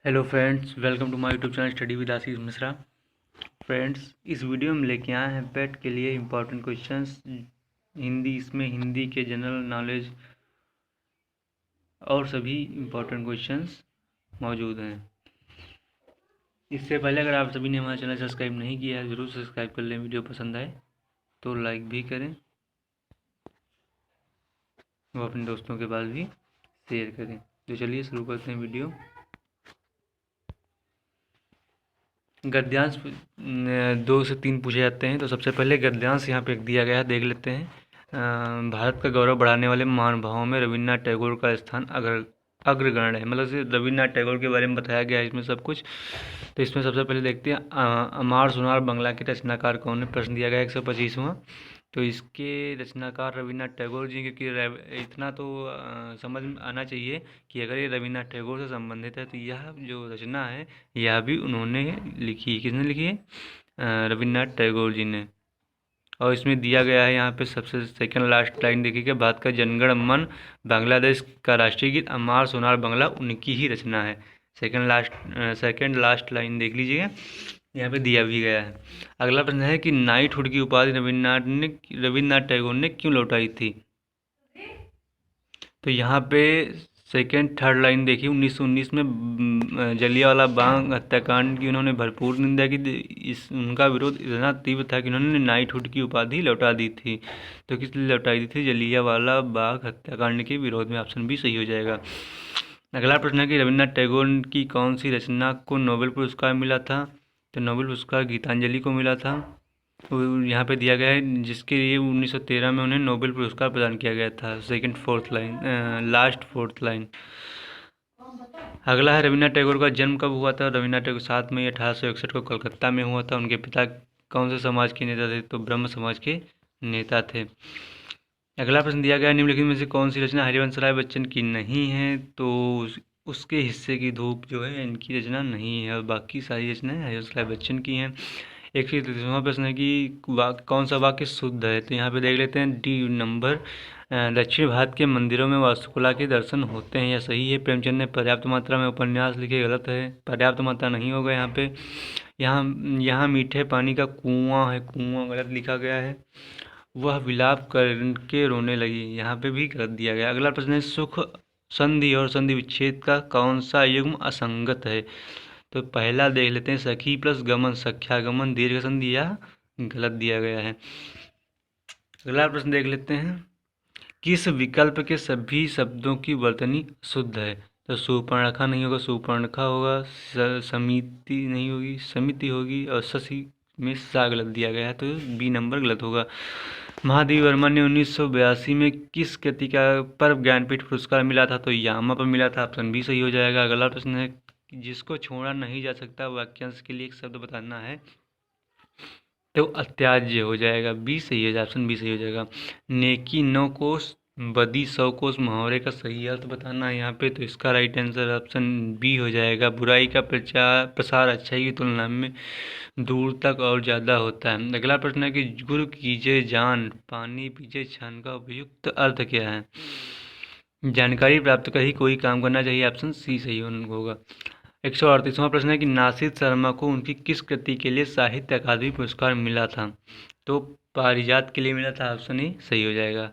Hello friends, welcome to my YouTube channel study with Ashish Mishra. Friends, इस video में लेके आए हैं पेट के लिए इम्पोर्टेंट क्वेश्चंस हिंदी। इसमें हिंदी के जनरल नॉलेज और सभी इम्पोर्टेंट क्वेश्चंस मौजूद हैं। इससे पहले अगर आप सभी ने हमारा चैनल सब्सक्राइब नहीं किया है, ज़रूर सब्सक्राइब कर लें। वीडियो पसंद आए तो लाइक भी करें, वो अपने दोस्तों के पास भी शेयर करें। तो चलिए शुरू करते हैं वीडियो। गद्यांश 2 से 3 पूछे जाते हैं। तो सबसे पहले गद्यांश यहाँ पे दिया गया है, देख लेते हैं। भारत का गौरव बढ़ाने वाले महानुभावों में रविन्द्रनाथ टैगोर का स्थान अग्रगण्य है। मतलब रविन्द्रनाथ टैगोर के बारे में बताया गया है इसमें सब कुछ। तो इसमें सबसे पहले देखते हैं अमार सुनार बंगला के रचनाकार कौन है। प्रश्न दिया गया है 125वां। तो इसके रचनाकार रविन्द्रनाथ टैगोर जी, क्योंकि इतना तो समझ में आना चाहिए कि अगर ये रविन्द्रनाथ टैगोर से संबंधित है तो यह जो रचना है यह भी उन्होंने लिखी। किसने लिखी है? रविन्द्रनाथ टैगोर जी ने। और इसमें दिया गया है यहाँ पे सबसे सेकंड लास्ट लाइन देखिएगा, भारत का जनगण मन बांग्लादेश का राष्ट्रीय गीत अमार सोनार बंगला उनकी ही रचना है। सेकंड लास्ट लाइन देख लीजिएगा, यहाँ पे दिया भी गया है। अगला प्रश्न है कि नाइटहुड की उपाधि रविन्द्रनाथ टैगोर ने क्यों लौटाई थी। तो यहाँ पे सेकेंड थर्ड लाइन देखिए, 1919 में जलियांवाला बाग हत्याकांड की उन्होंने भरपूर निंदा की। उनका विरोध इतना तीव्र था कि उन्होंने नाइटहुड की उपाधि लौटा दी थी। तो किस लिए लौटाई दी थी? जलियांवाला बाग हत्याकांड के विरोध में। ऑप्शन भी सही हो जाएगा। अगला प्रश्न है कि रविन्द्रनाथ टैगोर की कौन सी रचना को नोबेल पुरस्कार मिला था। तो नोबेल पुरस्कार गीतांजलि को मिला था। यहाँ पे दिया गया है जिसके लिए 1913 में उन्हें नोबेल पुरस्कार प्रदान किया गया था। Last fourth line. अगला है रविन्द्रनाथ टैगोर का जन्म कब हुआ था। रविन्द्रनाथ टैगोर 7 मई 1861 को कलकत्ता में हुआ था। उनके पिता कौन से समाज के नेता थे? तो ब्रह्म समाज के नेता थे। अगला प्रश्न दिया गया, निम्नलिखित में से कौन सी रचना हरिवंश राय बच्चन की नहीं है। तो उसके हिस्से की धूप जो है इनकी रचना नहीं है, और बाकी सारी रचनाएं हरिवंश राय बच्चन की हैं। 133वां प्रश्न है कि कौन सा वाक्य शुद्ध है। तो यहाँ पे देख लेते हैं डी नंबर, दक्षिण भारत के मंदिरों में वास्तुकला के दर्शन होते हैं, यह सही है। प्रेमचंद ने पर्याप्त मात्रा में उपन्यास लिखे, गलत है। पर्याप्त मात्रा नहीं होगा यहाँ पे। यहाँ मीठे पानी का कुआं है, कुआं गलत लिखा गया है। वह विलाप करके रोने लगी, यहाँ पे भी गलत दिया गया। अगला प्रश्न है सुख संधि और संधि विच्छेद का कौन सा युग्म असंगत है। तो पहला देख लेते हैं, सखी प्लस गमन सख्यागमन दीर्घ संधि, यह गलत दिया गया है। अगला प्रश्न देख लेते हैं, किस विकल्प के सभी शब्दों की वर्तनी शुद्ध है। तो सुपर्णखा नहीं होगा, सुपर्णखा होगा। समिति नहीं होगी, समिति होगी। और शशि में सा गलत दिया गया है, तो बी नंबर गलत होगा। महादेवी वर्मा ने 1982 में किस कृति का पर ज्ञानपीठ पुरस्कार मिला था। तो यामा पर मिला था। ऑप्शन बी सही हो जाएगा। अगला प्रश्न है, जिसको छोड़ा नहीं जा सकता वाक्यांश के लिए एक शब्द बताना है। तो अत्याज्य हो जाएगा, बी सही हो जाएगा। ऑप्शन बी सही हो जाएगा। नेकी 9 कोस बदी 100 कोस मुहावरे का सही अर्थ बताना है यहाँ पे। तो इसका राइट आंसर ऑप्शन बी हो जाएगा। बुराई का प्रसार अच्छाई की तुलना में दूर तक और ज़्यादा होता है। अगला प्रश्न है कि गुरु कीजिए जान पानी पीछे छान का उपयुक्त अर्थ क्या है। जानकारी प्राप्त कर ही कोई काम करना चाहिए। ऑप्शन सी सही होगा। 138वां प्रश्न है कि नासिर शर्मा को उनकी किस कृति के लिए साहित्य अकादमी पुरस्कार मिला था। तो पारिजात के लिए मिला था। ऑप्शन ए सही हो जाएगा।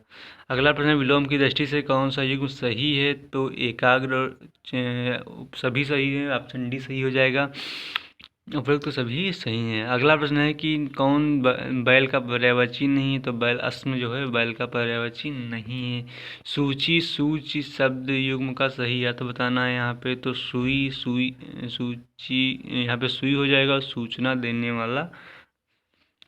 अगला प्रश्न, विलोम की दृष्टि से कौन सा युग्म सही है। तो एकाग्र सभी सही है। ऑप्शन डी सही हो जाएगा। उपरोक्त तो सभी सही हैं। अगला प्रश्न है कि कौन बैल का पर्यायवाची नहीं है। तो बैल अस्म जो है बैल का पर्यायवाची नहीं है। सूची शब्द युग्म का सही अर्थ बताना है यहाँ पे। तो सूची यहाँ पे सुई हो जाएगा, सूचना देने वाला।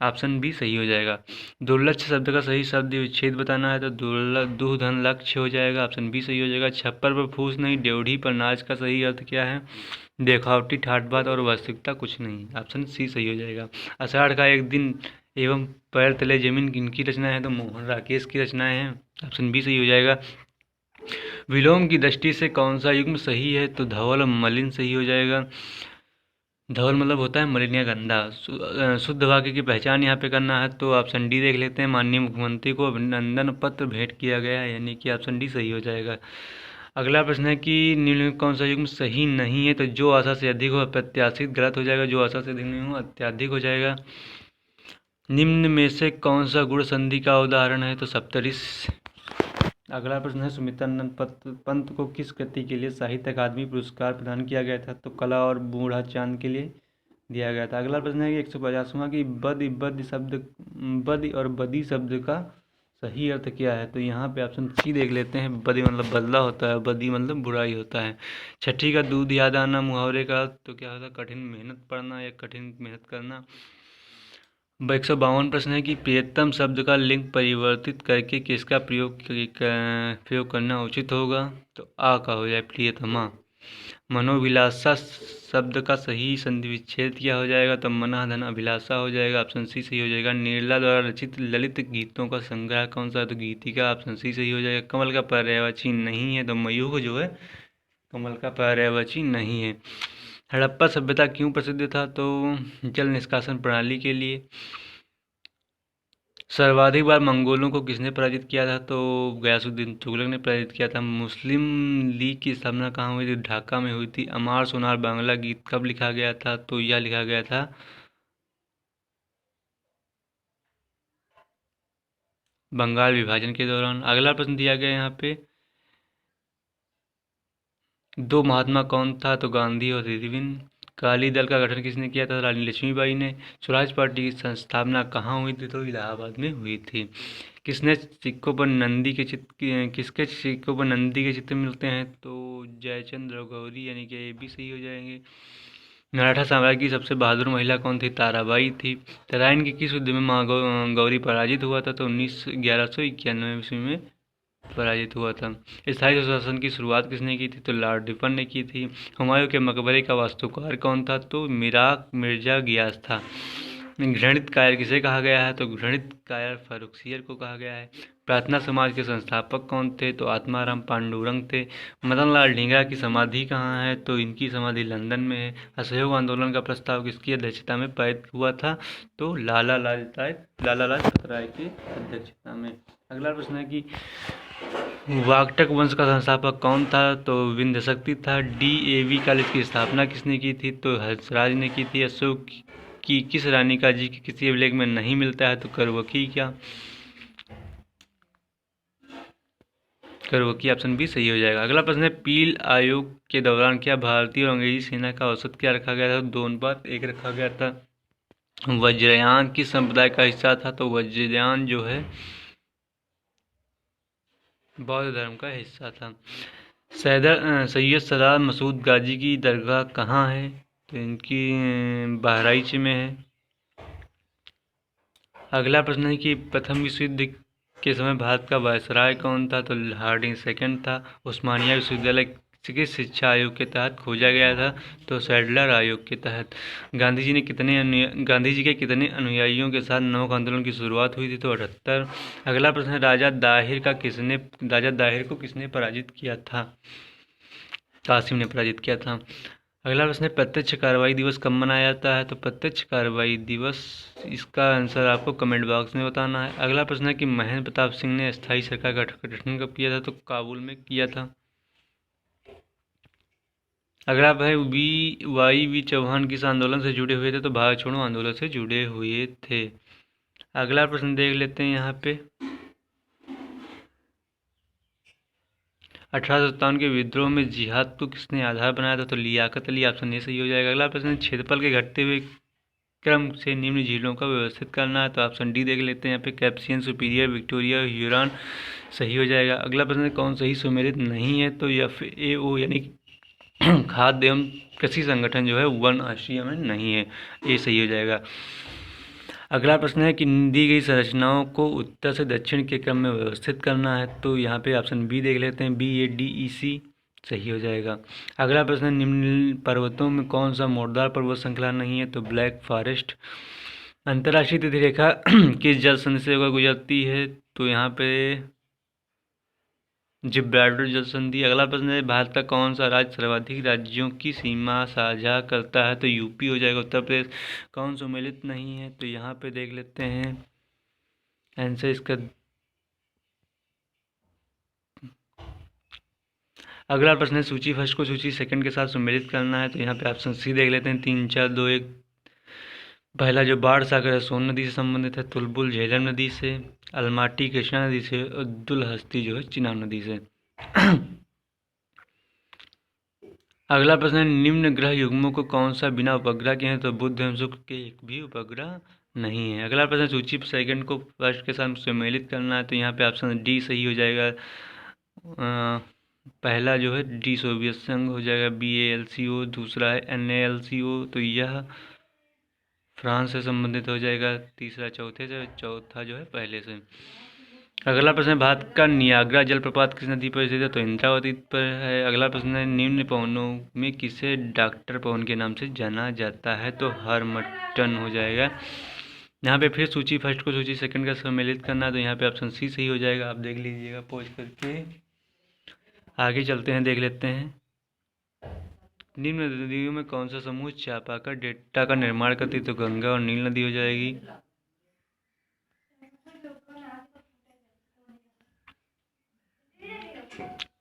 ऑप्शन बी सही हो जाएगा। दुर्लक्ष्य शब्द का सही शब्द विच्छेद बताना है। तो दुर्धन लक्ष्य हो जाएगा। ऑप्शन बी सही हो जाएगा। छप्पर पर फूस नहीं ड्योढ़ी पर नाच का सही अर्थ क्या है। देखावटी ठाट बात और वास्तविकता कुछ नहीं। ऑप्शन सी सही हो जाएगा। आषाढ़ का एक दिन एवं पैर तले जमीन किनकी रचना है। तो मोहन राकेश की रचनाएं हैं। ऑप्शन बी सही हो जाएगा। विलोम की दृष्टि से कौन सा युग्म सही है। तो धवल मलिन सही हो जाएगा। धवल मतलब होता है मलिन या गंदा। शुद्ध वाक्य की पहचान यहाँ पे करना है। तो ऑप्शन डी देख लेते हैं, माननीय मुख्यमंत्री को अभिनंदन पत्र भेंट किया गया है, यानी कि ऑप्शन डी सही हो जाएगा। अगला प्रश्न है कि निम्न में कौन सा युग्म सही नहीं है? तो जो आशा से अधिक हो अप्रत्याशित गलत हो जाएगा, जो आशा से अधिक नहीं हो अत्याधिक हो जाएगा। निम्न में से कौन सा गुण संधि का उदाहरण है? तो सप्तऋष। अगला प्रश्न है सुमित्रानंद पंत को किस कृति के लिए साहित्य अकादमी पुरस्कार प्रदान किया गया था? तो कला और बूढ़ा चांद के लिए दिया गया था। अगला प्रश्न है कि 150वां की बद और बदी शब्द का सही अर्थ क्या है? तो यहाँ पे ऑप्शन सी देख लेते हैं। बदी मतलब बदला होता है, बदी मतलब बुराई होता है। छठी का दूध याद आना मुहावरे का तो क्या होता है? कठिन मेहनत पड़ना या कठिन मेहनत करना। 152 प्रश्न है कि प्रियतम शब्द का लिंग परिवर्तित करके किसका प्रयोग करना उचित होगा? तो आ का हो जाए प्रियतमा। मनोभिलाषा शब्द का सही संधि विच्छेद क्या हो जाएगा? तो मना धन अभिलाषा हो जाएगा। ऑप्शन सी सही हो जाएगा। निर्ला द्वारा रचित ललित गीतों का संग्रह कौन सा? तो गीतिका। ऑप्शन सी सही हो जाएगा। कमल का पर्यायवाची नहीं है, तो मयूख जो है कमल का पर्यायवाची नहीं है। हड़प्पा सभ्यता क्यों प्रसिद्ध था? तो जल निष्कासन प्रणाली के लिए। सर्वाधिक बार मंगोलों को किसने पराजित किया था? तो गयासुद्दीन तुगलक ने पराजित किया था। मुस्लिम लीग की स्थापना कहाँ हुई थी? ढाका में हुई थी। अमार सोनार बांग्ला गीत कब लिखा गया था? तो यह लिखा गया था बंगाल विभाजन के दौरान। अगला प्रश्न दिया गया यहाँ पे, दो महात्मा कौन था? तो गांधी और अरविंद। अकाली दल का गठन किसने किया था? रानी लक्ष्मीबाई ने। स्वराज पार्टी की संस्थापना कहाँ हुई थी? तो इलाहाबाद में हुई थी। किसके सिक्कों पर नंदी के चित्र मिलते हैं? तो जयचंद और गौरी, यानी कि ये भी सही हो जाएंगे। मराठा साम्राज्य की सबसे बहादुर महिला कौन थी? ताराबाई थी। तराइन के किस युद्ध में माँ गौरी पराजित हुआ था? तो 1191 ईस्वी में पराजित हुआ था। स्थायी स्वशासन की शुरुआत किसने की थी? तो लॉर्ड रिपन ने की थी। हुमायूं के मकबरे का वास्तुकार कौन था? तो मिराक मिर्जा गियास था। घृणित कायर किसे कहा गया है? तो घृणित कायर फर्रुखसियर को कहा गया है। प्रार्थना समाज के संस्थापक कौन थे? तो आत्माराम पांडुरंग थे। मदन लाल ढींगरा की समाधि कहाँ है? तो इनकी समाधि लंदन में है। असहयोग आंदोलन का प्रस्ताव किसकी अध्यक्षता में पारित हुआ था? तो लाला लाजपत राय की अध्यक्षता में। अगला प्रश्न है कि वाकटक वंश का संस्थापक कौन था? तो विंध्य शक्ति था। डीएवी कॉलेज की स्थापना किसने की थी? तो हंसराज ने की थी। अशोक की किस रानी का जी किसी अभिलेख में नहीं मिलता है? तो करवकी ऑप्शन भी सही हो जाएगा। अगला प्रश्न है पील आयोग के दौरान क्या भारतीय और अंग्रेजी सेना का औसत क्या रखा गया था? 2:1 रखा गया था। वज्रयान किस संप्रदाय का हिस्सा था? तो वज्रयान जो है बौद्ध धर्म का हिस्सा था। सैयद सरदार मसूद गाजी की दरगाह कहाँ है? तो इनकी बहराइच में है। अगला प्रश्न है कि प्रथम विश्व युद्ध के समय भारत का वायसराय कौन था? तो हार्डिंग सेकंड था। उस्मानिया विश्वविद्यालय किस शिक्षा आयोग के तहत खोजा गया था? तो सैडलर आयोग के तहत। गांधी जी के कितने अनुयायियों के साथ नमक आंदोलन की शुरुआत हुई थी? तो 78। अगला प्रश्न है राजा दाहिर को किसने पराजित किया था? कासिम ने पराजित किया था। अगला प्रश्न है प्रत्यक्ष कार्रवाई दिवस कब मनाया जाता है? तो प्रत्यक्ष कार्रवाई दिवस, इसका आंसर आपको कमेंट बॉक्स में बताना है। अगला प्रश्न है कि महेंद्र प्रताप सिंह ने स्थायी सरकार का गठन कब किया था? तो काबुल में किया था। अगला भाई वी चौहान किस आंदोलन से जुड़े हुए थे? तो भारत छोड़ो आंदोलन से जुड़े हुए थे। अगला प्रश्न देख लेते हैं यहाँ पे, 1857 के विद्रोह में जिहाद को किसने आधार बनाया था? तो लियाकत अली। ऑप्शन ए सही हो जाएगा। अगला प्रश्न क्षेत्रफल के घटते हुए क्रम से निम्न झीलों का व्यवस्थित करना है। तो ऑप्शन डी देख लेते हैं यहाँ पे, कैप्सियन, सुपीरियर, विक्टोरिया, ह्यूरॉन सही हो जाएगा। अगला प्रश्न कौन सही सुमेलित नहीं है? तो FAO यानी खाद्य एवं कृषि संगठन जो है वन राष्ट्रीय में नहीं है, ये सही हो जाएगा। अगला प्रश्न है कि दी गई संरचनाओं को उत्तर से दक्षिण के क्रम में व्यवस्थित करना है। तो यहाँ पे ऑप्शन बी देख लेते हैं, BADEC सही हो जाएगा। अगला प्रश्न, निम्न पर्वतों में कौन सा मोड़दार पर्वत श्रृंखला नहीं है? तो ब्लैक फॉरेस्ट। अंतर्राष्ट्रीय तिथि रेखा किस जल संधि से होकर गुजरती है? तो यहाँ पे जिब्राल्टर जल संधि। अगला प्रश्न है भारत का कौन सा राज्य सर्वाधिक राज्यों की सीमा साझा करता है? तो यूपी हो जाएगा। उत्तर प्रदेश। कौन सम्मिलित नहीं है? तो यहाँ पे देख लेते हैं आंसर इसका। अगला प्रश्न है सूची फर्स्ट को सूची सेकंड के साथ सम्मिलित करना है। तो यहाँ पे ऑप्शन सी देख लेते हैं, 3 4 2 1। पहला जो बाढ़ सागर है सोन नदी से संबंधित है, तुलबुल झेलम नदी से, अलमाटी कृष्णा नदी से और दुलहस्ती जो है चिनाब नदी से। अगला प्रश्न है निम्न ग्रह युग्मों को कौन सा बिना उपग्रह के हैं। तो बुध एवं शुक्र के एक भी उपग्रह नहीं है। अगला प्रश्न सूची सेकंड को फर्स्ट के साथ सम्मिलित करना है। तो यहाँ पे ऑप्शन डी सही हो जाएगा। पहला जो है डी सोवियत संघ हो जाएगा, BALCO। दूसरा है NALCO, तो यह फ्रांस से संबंधित हो जाएगा। तीसरा चौथे से, चौथा जो है पहले से। अगला प्रश्न है भारत का नियाग्रा जलप्रपात किस नदी पर स्थित है। तो इंद्रावती पर है। अगला प्रश्न है निम्न पवनों में किसे डॉक्टर पवन के नाम से जाना जाता है। तो हरमट्टन हो जाएगा। यहाँ पे फिर सूची फर्स्ट को सूची सेकंड का सम्मिलित करना है। तो यहाँ पे ऑप्शन सी सही हो जाएगा। आप देख लीजिएगा पॉज करके। आगे चलते हैं, देख लेते हैं निम्न नदियों में कौन सा समूह चापाकल डेल्टा का निर्माण करती है। तो गंगा और नील नदी हो जाएगी।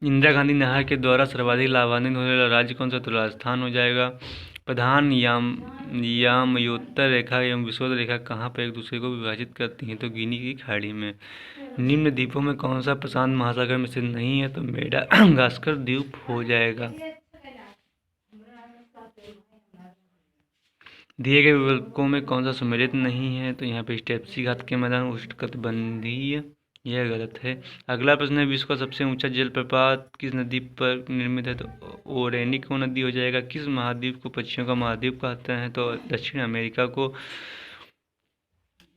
इंदिरा गांधी नहर के द्वारा सर्वाधिक लाभान्वित होने वाला राज्य कौन सा। तो राजस्थान हो जाएगा। प्रधान यामयोत्तर रेखा एवं विषुवत रेखा कहाँ पर एक दूसरे को विभाजित करती हैं। तो गिनी की खाड़ी में। निम्न द्वीपों में कौन सा प्रशांत महासागर में स्थित नहीं है। तो मेडागास्कर द्वीप हो जाएगा। दिए गए विकल्पों में कौन सा सम्मिलित नहीं है। तो यहाँ पे स्टेप्सी घात के मैदान उष्णकटिबंधीय, यह गलत है। अगला प्रश्न है विश्व का सबसे ऊंचा जलप्रपात किस नदी पर निर्मित है। तो ओरेनिको नदी हो जाएगा। किस महाद्वीप को पक्षियों का महाद्वीप कहते हैं। तो दक्षिण अमेरिका को।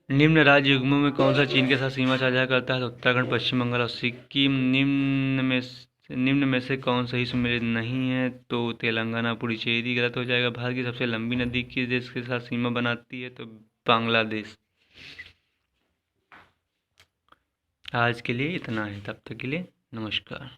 निम्न राज्य युग्मों में कौन सा चीन के साथ सीमा साझा करता है। तो उत्तराखंड, पश्चिम बंगाल और सिक्किम। निम्न में से कौन सही सम्मिलित नहीं है। तो तेलंगाना, पुडुचेरी गलत हो जाएगा। भारत की सबसे लंबी नदी किस देश के साथ सीमा बनाती है। तो बांग्लादेश। आज के लिए इतना है, तब तक के लिए नमस्कार।